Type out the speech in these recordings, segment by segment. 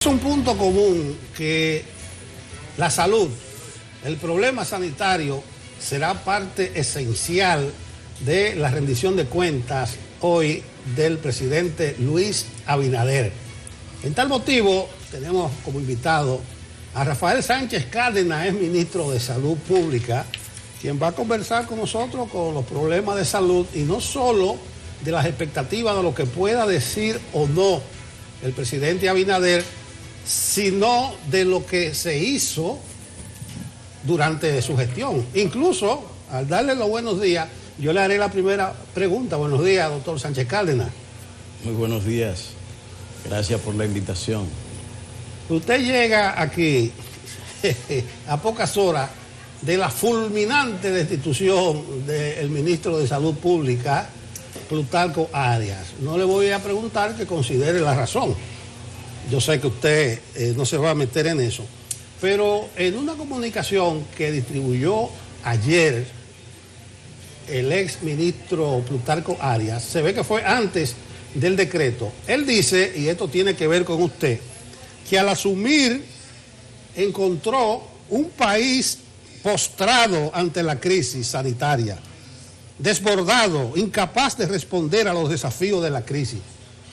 Es un punto común que la salud, el problema sanitario, será parte esencial de la rendición de cuentas hoy del presidente Luis Abinader. En tal motivo, tenemos como invitado a Rafael Sánchez Cárdenas, es ministro de Salud Pública, quien va a conversar con nosotros con los problemas de salud y no solo de las expectativas de lo que pueda decir o no el presidente Abinader, sino de lo que se hizo durante su gestión. Incluso, al darle los buenos días, yo le haré la primera pregunta. Buenos días, doctor Sánchez Cárdenas. Muy buenos días. Gracias por la invitación. Usted llega aquí a pocas horas de la fulminante destitución del ministro de Salud Pública, Plutarco Arias. No le voy a preguntar que considere la razón. Yo sé que usted no se va a meter en eso, pero en una comunicación que distribuyó ayer el ex ministro Plutarco Arias, se ve que fue antes del decreto. Él dice, y esto tiene que ver con usted, que al asumir encontró un país postrado ante la crisis sanitaria, desbordado, incapaz de responder a los desafíos de la crisis.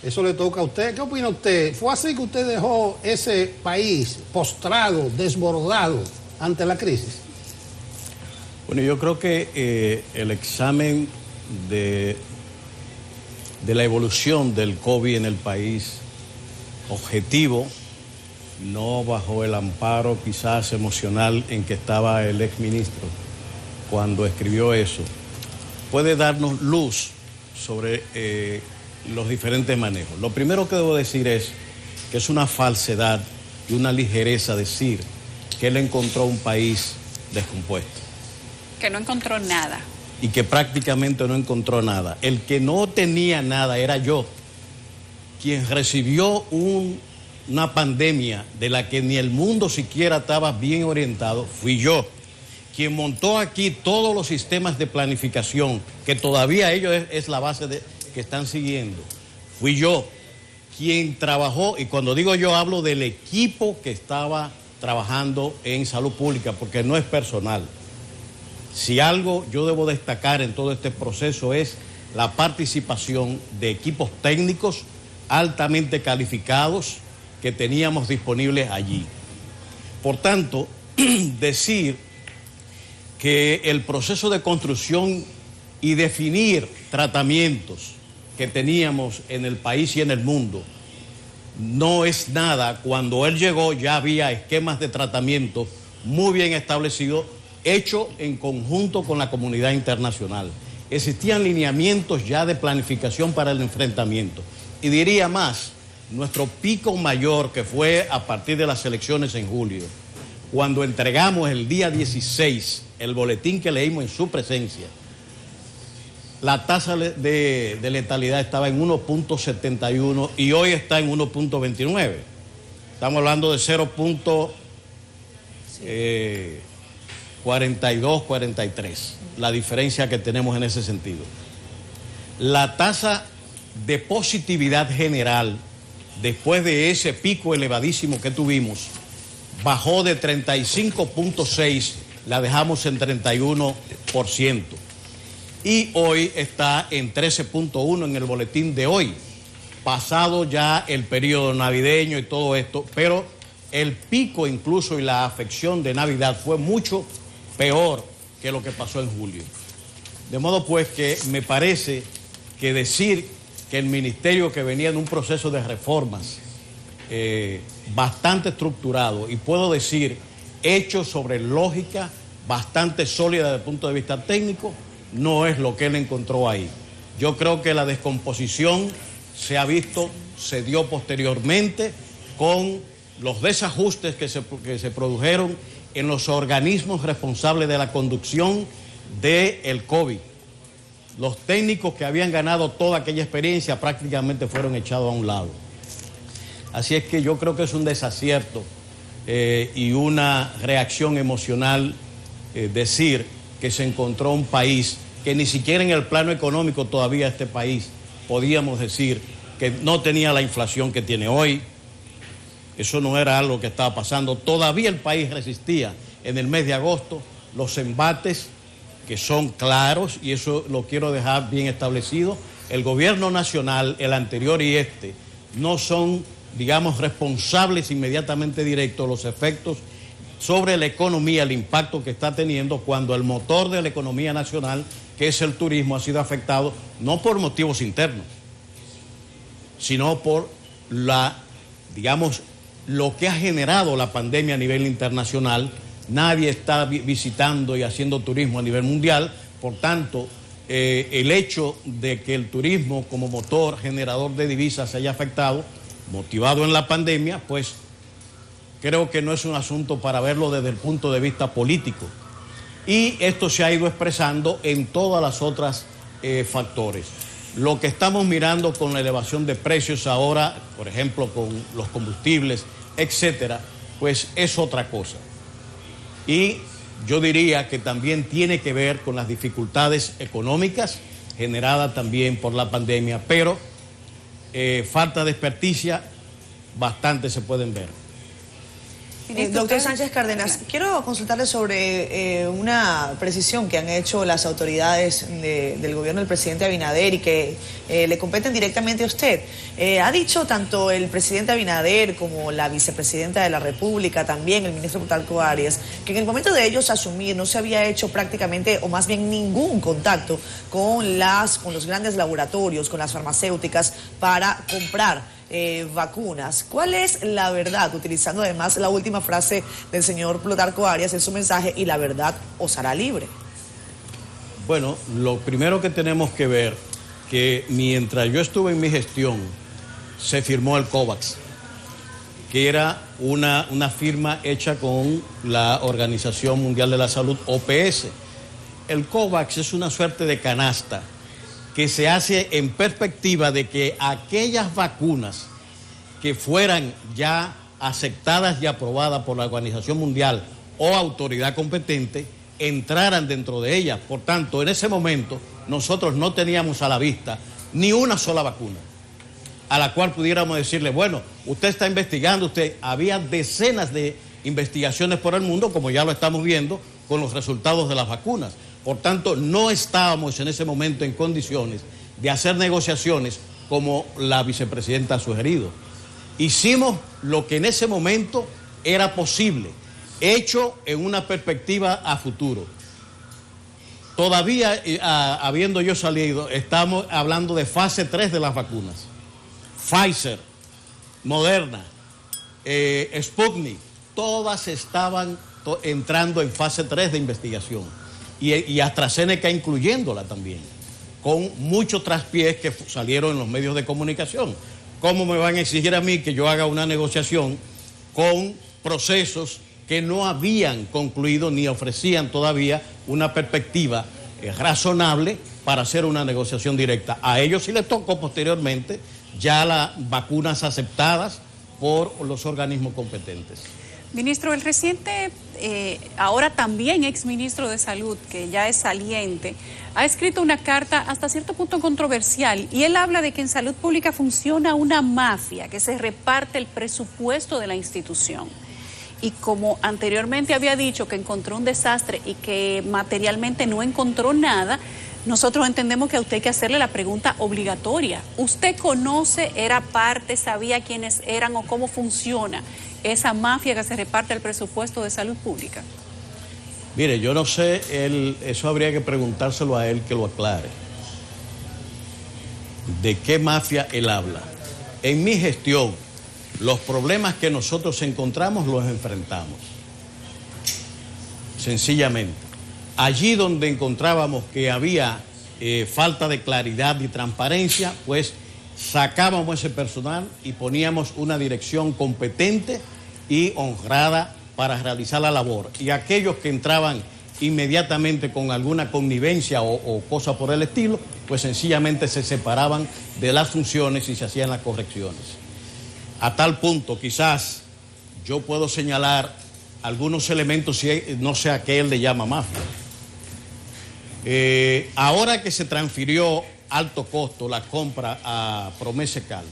Eso le toca a usted. ¿Qué opina usted? ¿Fue así que usted dejó ese país postrado, desbordado ante la crisis? Bueno, yo creo que el examen de la evolución del COVID en el país, objetivo, no bajo el amparo quizás emocional en que estaba el exministro cuando escribió eso, puede darnos luz sobre los diferentes manejos. Lo primero que debo decir es que es una falsedad y una ligereza decir que él encontró un país descompuesto. Que no encontró nada. Y que prácticamente no encontró nada. El que no tenía nada era yo, quien recibió una pandemia de la que ni el mundo siquiera estaba bien orientado, fui yo. Quien montó aquí todos los sistemas de planificación, que todavía ellos es la base que están siguiendo, fui yo. Quien trabajó, y cuando digo yo hablo del equipo que estaba trabajando en salud pública, porque no es personal. Si algo yo debo destacar en todo este proceso es la participación de equipos técnicos altamente calificados que teníamos disponibles allí. Por tanto, decir que el proceso de construcción y definir tratamientos que teníamos en el país y en el mundo no es nada. Cuando él llegó ya había esquemas de tratamiento muy bien establecidos, hechos en conjunto con la comunidad internacional. Existían lineamientos ya de planificación para el enfrentamiento. Y diría más, nuestro pico mayor, que fue a partir de las elecciones en julio, cuando entregamos el día 16 el boletín que leímos en su presencia, la tasa de letalidad estaba en 1.71 y hoy está en 1.29. Estamos hablando de 0.42, 43, la diferencia que tenemos en ese sentido. La tasa de positividad general, después de ese pico elevadísimo que tuvimos, bajó de 35.6, la dejamos en 31%. Y hoy está en 13.1 en el boletín de hoy, pasado ya el periodo navideño y todo esto, pero el pico incluso y la afección de Navidad fue mucho peor que lo que pasó en julio. De modo pues que me parece que decir que el ministerio, que venía en un proceso de reformas bastante estructurado, y puedo decir hecho sobre lógica bastante sólida desde el punto de vista técnico, no es lo que él encontró ahí. Yo creo que la descomposición se dio posteriormente con los desajustes que se produjeron en los organismos responsables de la conducción del COVID. Los técnicos que habían ganado toda aquella experiencia prácticamente fueron echados a un lado. Así es que yo creo que es un desacierto y una reacción emocional decir que se encontró un país que ni siquiera en el plano económico todavía este país podíamos decir que no tenía la inflación que tiene hoy, Eso no era algo que estaba pasando. Todavía el país resistía en el mes de agosto. Los embates que son claros, y eso lo quiero dejar bien establecido, el gobierno nacional, el anterior y este, no son, digamos, responsables inmediatamente directos los efectos sobre la economía, el impacto que está teniendo cuando el motor de la economía nacional, que es el turismo, ha sido afectado no por motivos internos, sino por digamos, lo que ha generado la pandemia a nivel internacional. Nadie está visitando y haciendo turismo a nivel mundial, por tanto, el hecho de que el turismo como motor generador de divisas se haya afectado, motivado en la pandemia, pues creo que no es un asunto para verlo desde el punto de vista político. Y esto se ha ido expresando en todas las otras factores. Lo que estamos mirando con la elevación de precios ahora, por ejemplo, con los combustibles, etcétera, pues es otra cosa. Y yo diría que también tiene que ver con las dificultades económicas generadas también por la pandemia, pero falta de experticia, bastante se pueden ver. Doctor Sánchez Cárdenas, quiero consultarle sobre una precisión que han hecho las autoridades del gobierno del presidente Abinader y que le competen directamente a usted. Ha dicho tanto el presidente Abinader como la vicepresidenta de la República, también el ministro Plutarco Arias, que en el momento de ellos asumir no se había hecho prácticamente, o más bien ningún contacto con los grandes laboratorios, con las farmacéuticas para comprar vacunas. ¿Cuál es la verdad? Utilizando además la última frase del señor Plutarco Arias en su mensaje, y la verdad os hará libre. Bueno, lo primero que tenemos que ver, que mientras yo estuve en mi gestión, se firmó el COVAX, que era una firma hecha con la Organización Mundial de la Salud, OPS. El COVAX es una suerte de canasta que se hace en perspectiva de que aquellas vacunas que fueran ya aceptadas y aprobadas por la Organización Mundial o autoridad competente entraran dentro de ellas. Por tanto, en ese momento nosotros no teníamos a la vista ni una sola vacuna a la cual pudiéramos decirle, bueno, usted está investigando, había decenas de investigaciones por el mundo, como ya lo estamos viendo con los resultados de las vacunas. Por tanto, no estábamos en ese momento en condiciones de hacer negociaciones como la vicepresidenta ha sugerido. Hicimos lo que en ese momento era posible, hecho en una perspectiva a futuro. Todavía, habiendo yo salido, estamos hablando de fase 3 de las vacunas. Pfizer, Moderna, Sputnik, todas estaban entrando en fase 3 de investigación. Y AstraZeneca incluyéndola también, con muchos traspiés que salieron en los medios de comunicación. ¿Cómo me van a exigir a mí que yo haga una negociación con procesos que no habían concluido ni ofrecían todavía una perspectiva razonable para hacer una negociación directa? A ellos sí les tocó posteriormente ya las vacunas aceptadas por los organismos competentes. Ministro, el reciente, ahora también exministro de Salud, que ya es saliente, ha escrito una carta hasta cierto punto controversial, y él habla de que en salud pública funciona una mafia que se reparte el presupuesto de la institución. Y como anteriormente había dicho que encontró un desastre y que materialmente no encontró nada, nosotros entendemos que a usted hay que hacerle la pregunta obligatoria. ¿Usted conoce, era parte, sabía quiénes eran o cómo funciona esa mafia que se reparte el presupuesto de salud pública? Mire, yo no sé, eso habría que preguntárselo a él que lo aclare. ¿De qué mafia él habla? En mi gestión, los problemas que nosotros encontramos los enfrentamos. Sencillamente. Allí donde encontrábamos que había falta de claridad y transparencia, pues sacábamos ese personal y poníamos una dirección competente y honrada para realizar la labor. Y aquellos que entraban inmediatamente con alguna connivencia o cosa por el estilo, pues sencillamente se separaban de las funciones y se hacían las correcciones. A tal punto, quizás yo puedo señalar algunos elementos, no sé a qué él le llama mafia. Ahora que se transfirió alto costo la compra a Promesecal,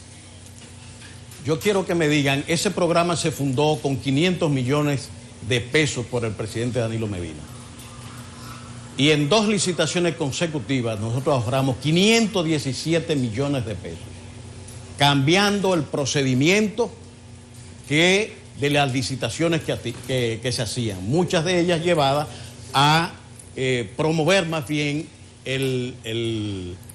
yo quiero que me digan, ese programa se fundó con 500 millones de pesos por el presidente Danilo Medina. Y en 2 licitaciones consecutivas nosotros ahorramos 517 millones de pesos, cambiando el procedimiento de las licitaciones que se hacían, muchas de ellas llevadas a promover más bien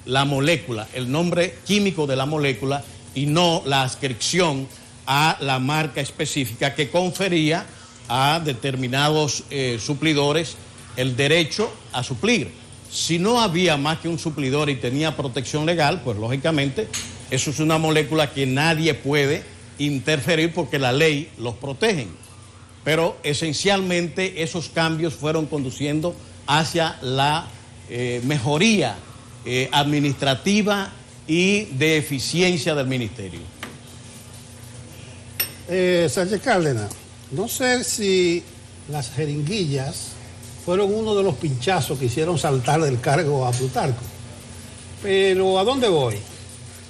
la molécula, el nombre químico de la molécula y no la adscripción a la marca específica que confería a determinados suplidores el derecho a suplir. Si no había más que un suplidor y tenía protección legal, pues lógicamente eso es una molécula que nadie puede interferir porque la ley los protege. Pero esencialmente esos cambios fueron conduciendo hacia la mejoría administrativa y de eficiencia del ministerio. Sánchez Cárdenas, no sé si las jeringuillas fueron uno de los pinchazos que hicieron saltar del cargo a Plutarco, pero ¿a dónde voy?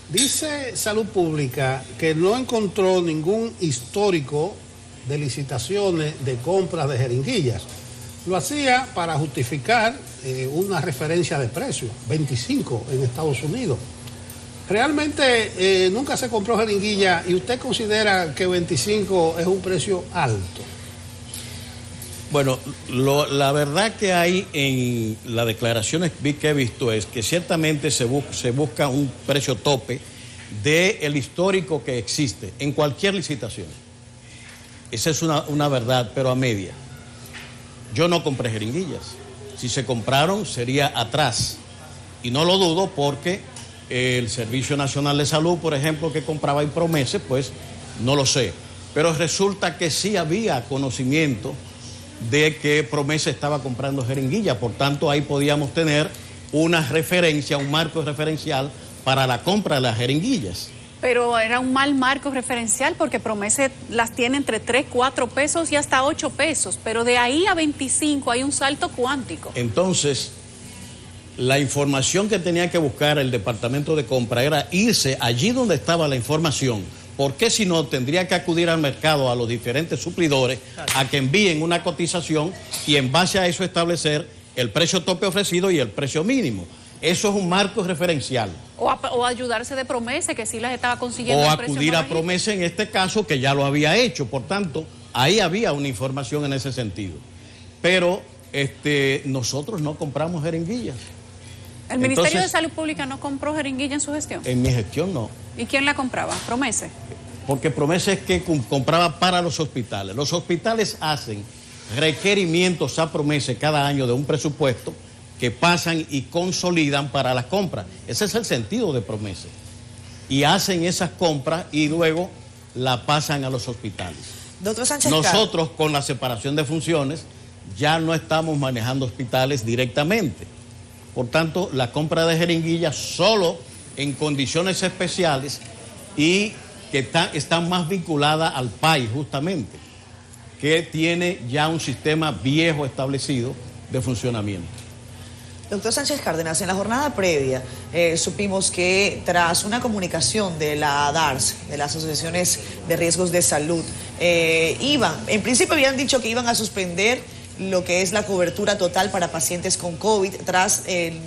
Dice Salud Pública que no encontró ningún histórico de licitaciones de compras de jeringuillas. Lo hacía para justificar una referencia de precio, 25 en Estados Unidos. Realmente nunca se compró jeringuilla y usted considera que 25 es un precio alto. Bueno, la verdad que hay en las declaraciones que he visto es que ciertamente se busca un precio tope del histórico que existe en cualquier licitación. Esa es una verdad, pero a media. Yo no compré jeringuillas. Si se compraron sería atrás. Y no lo dudo porque el Servicio Nacional de Salud, por ejemplo, que compraba y Promese, pues no lo sé. Pero resulta que sí había conocimiento de que Promese estaba comprando jeringuillas. Por tanto, ahí podíamos tener una referencia, un marco referencial para la compra de las jeringuillas. Pero era un mal marco referencial porque Promese las tiene entre 3, 4 pesos y hasta 8 pesos. Pero de ahí a 25 hay un salto cuántico. Entonces, la información que tenía que buscar el departamento de compra era irse allí donde estaba la información. Porque si no, tendría que acudir al mercado, a los diferentes suplidores, a que envíen una cotización y en base a eso establecer el precio tope ofrecido y el precio mínimo. Eso es un marco referencial. O ayudarse de Promese, que sí las estaba consiguiendo. O acudir a Promese en este caso, que ya lo había hecho. Por tanto, ahí había una información en ese sentido. Pero nosotros no compramos jeringuillas. ¿El Ministerio de Salud Pública no compró jeringuilla en su gestión? En mi gestión no. ¿Y quién la compraba? ¿Promese? Porque Promese es que compraba para los hospitales. Los hospitales hacen requerimientos a Promese cada año de un presupuesto que pasan y consolidan para las compras. Ese es el sentido de Promese. Y hacen esas compras y luego la pasan a los hospitales. Doctor Sánchez, nosotros con la separación de funciones ya no estamos manejando hospitales directamente. Por tanto, la compra de jeringuillas solo en condiciones especiales y que están más vinculadas al país justamente, que tiene ya un sistema viejo establecido de funcionamiento. Doctor Sánchez Cárdenas, en la jornada previa supimos que tras una comunicación de la DARS, de las asociaciones de riesgos de salud, en principio habían dicho que iban a suspender lo que es la cobertura total para pacientes con COVID, tras,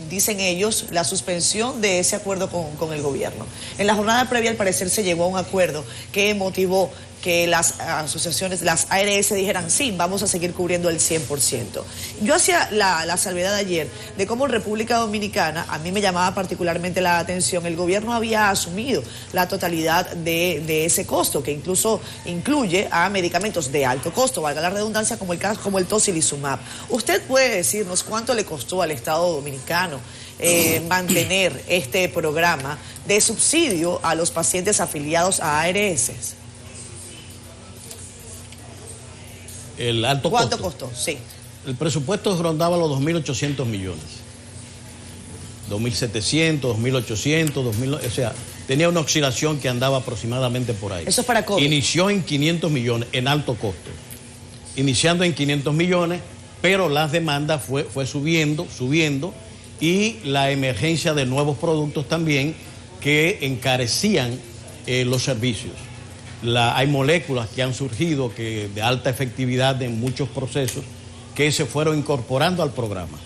dicen ellos, la suspensión de ese acuerdo con el gobierno. En la jornada previa, al parecer, se llegó a un acuerdo que motivó que las asociaciones, las ARS dijeran, sí, vamos a seguir cubriendo el 100%. Yo hacía la salvedad ayer de cómo en República Dominicana, a mí me llamaba particularmente la atención, el gobierno había asumido la totalidad de ese costo, que incluso incluye a medicamentos de alto costo, valga la redundancia, como el tocilizumab. ¿Usted puede decirnos cuánto le costó al Estado Dominicano mantener este programa de subsidio a los pacientes afiliados a ARS? El alto costo. ¿Cuánto costó? Sí. El presupuesto rondaba los 2.800 millones. 2.700, 2.800, 2.000, o sea, tenía una oscilación que andaba aproximadamente por ahí. Eso es para COVID. Inició en 500 millones, en alto costo. Iniciando en 500 millones, pero las demandas fue subiendo, y la emergencia de nuevos productos también que encarecían los servicios. hay moléculas que han surgido de alta efectividad en muchos procesos que se fueron incorporando al programa.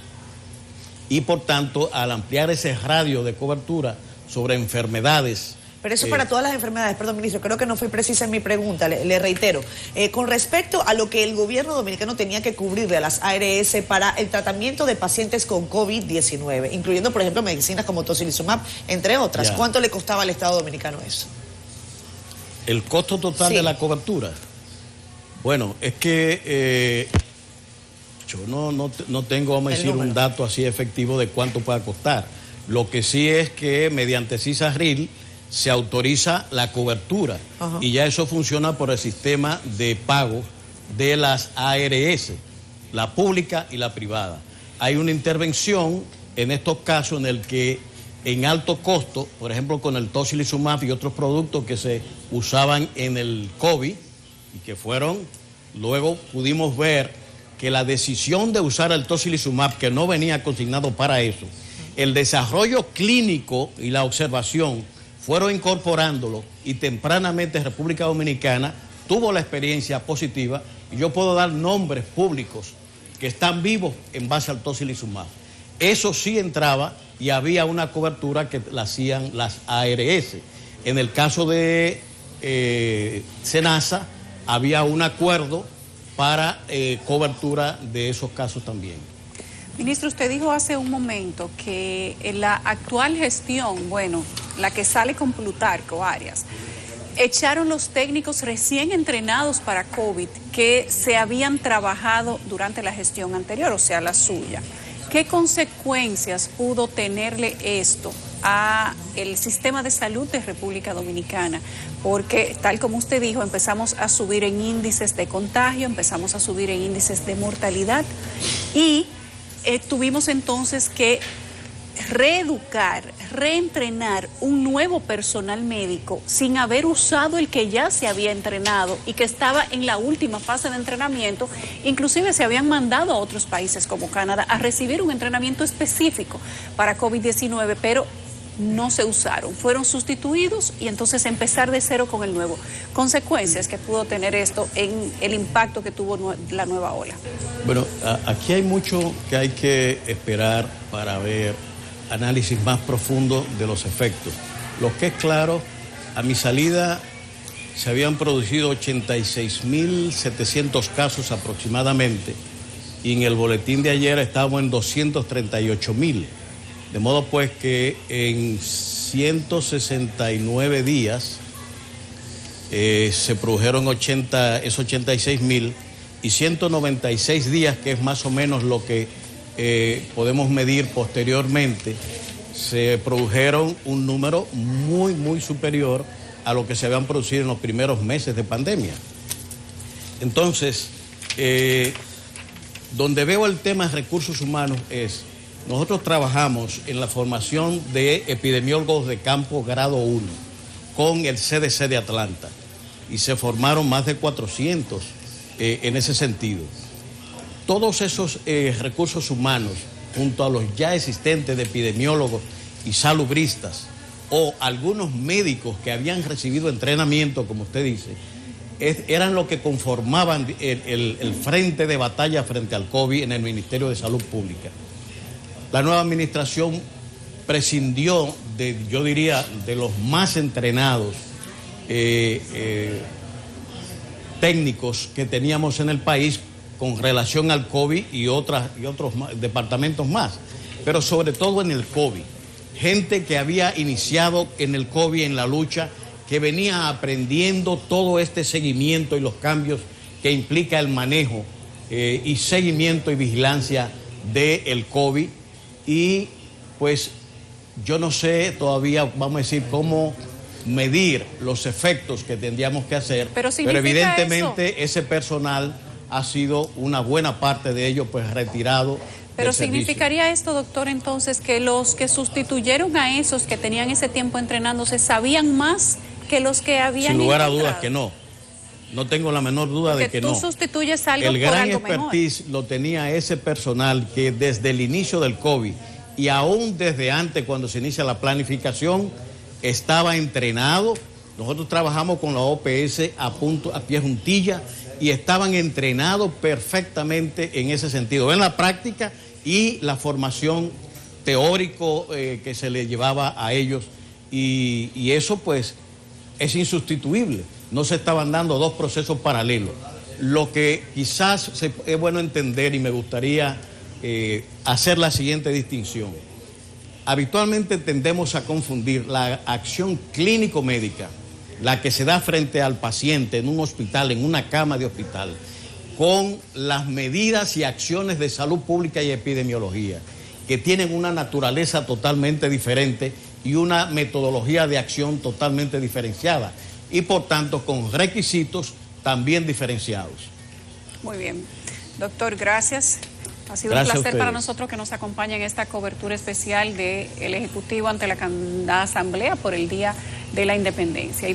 Y por tanto, al ampliar ese radio de cobertura sobre enfermedades... Pero eso para todas las enfermedades, perdón, ministro, creo que no fui precisa en mi pregunta, le reitero. Con respecto a lo que el gobierno dominicano tenía que cubrirle a las ARS para el tratamiento de pacientes con COVID-19, incluyendo, por ejemplo, medicinas como tocilizumab, entre otras, ¿cuánto le costaba al Estado dominicano eso? El costo total de la cobertura. Bueno, es que yo no tengo, vamos a decir, un dato así efectivo de cuánto pueda costar. Lo que sí es que mediante CISARRIL se autoriza la cobertura y ya eso funciona por el sistema de pago de las ARS, la pública y la privada. Hay una intervención en estos casos en el que en alto costo, por ejemplo con el tocilizumab y otros productos que se usaban en el COVID y que luego pudimos ver que la decisión de usar el tocilizumab, que no venía consignado para eso, el desarrollo clínico y la observación fueron incorporándolo y tempranamente República Dominicana tuvo la experiencia positiva y yo puedo dar nombres públicos que están vivos en base al tocilizumab. Eso sí entraba y había una cobertura que la hacían las ARS. En el caso de SENASA había un acuerdo para cobertura de esos casos también. Ministro, usted dijo hace un momento que en la actual gestión, bueno, la que sale con Plutarco Arias, echaron los técnicos recién entrenados para COVID que se habían trabajado durante la gestión anterior, o sea, la suya. ¿Qué consecuencias pudo tenerle esto a el sistema de salud de República Dominicana? Porque, tal como usted dijo, empezamos a subir en índices de contagio, empezamos a subir en índices de mortalidad y tuvimos entonces que reeducar, reentrenar un nuevo personal médico sin haber usado el que ya se había entrenado y que estaba en la última fase de entrenamiento. Inclusive se habían mandado a otros países como Canadá a recibir un entrenamiento específico para COVID-19, pero no se usaron, fueron sustituidos y entonces empezar de cero con el nuevo. Consecuencias que pudo tener esto en el impacto que tuvo la nueva ola. Bueno, aquí hay mucho que hay que esperar para ver análisis más profundo de los efectos. Lo que es claro, a mi salida se habían producido 86.700 casos aproximadamente y en el boletín de ayer estábamos en 238.000. De modo pues que en 169 días se produjeron esos 86.000 y 196 días, que es más o menos lo que podemos medir posteriormente, se produjeron un número muy, muy superior a lo que se habían producido en los primeros meses de pandemia. Entonces, donde veo el tema de recursos humanos es... Nosotros trabajamos en la formación de epidemiólogos de campo grado 1 con el CDC de Atlanta y se formaron más de 400 en ese sentido. Todos esos recursos humanos, junto a los ya existentes de epidemiólogos y salubristas o algunos médicos que habían recibido entrenamiento, como usted dice, eran los que conformaban el frente de batalla frente al COVID en el Ministerio de Salud Pública. La nueva administración prescindió yo diría, de los más entrenados técnicos que teníamos en el país con relación al COVID y otros departamentos más, pero sobre todo en el COVID. Gente que había iniciado en el COVID en la lucha, que venía aprendiendo todo este seguimiento y los cambios que implica el manejo y seguimiento y vigilancia del COVID. Y pues yo no sé todavía, vamos a decir, cómo medir los efectos que tendríamos que hacer, pero evidentemente ese personal ha sido una buena parte de ello pues retirado. Pero significaría esto, doctor, entonces, que los que sustituyeron a esos que tenían ese tiempo entrenándose sabían más que los que habían Sin lugar a dudas que no. No tengo la menor duda de que no. Tú sustituyes algo por algo mejor. El gran expertise lo tenía ese personal que desde el inicio del COVID y aún desde antes, cuando se inicia la planificación, estaba entrenado Nosotros trabajamos con la OPS a pie juntilla y estaban entrenados perfectamente en ese sentido, en la práctica y la formación teórico que se les llevaba a ellos. Y eso pues es insustituible. No se estaban dando dos procesos paralelos. Lo que quizás es bueno entender, y me gustaría hacer la siguiente distinción. Habitualmente tendemos a confundir la acción clínico-médica, la que se da frente al paciente en un hospital, en una cama de hospital, con las medidas y acciones de salud pública y epidemiología, que tienen una naturaleza totalmente diferente y una metodología de acción totalmente diferenciada y por tanto con requisitos también diferenciados. Muy bien. Doctor, gracias. Ha sido un placer para nosotros que nos acompañe en esta cobertura especial del Ejecutivo ante la Asamblea por el Día de la Independencia.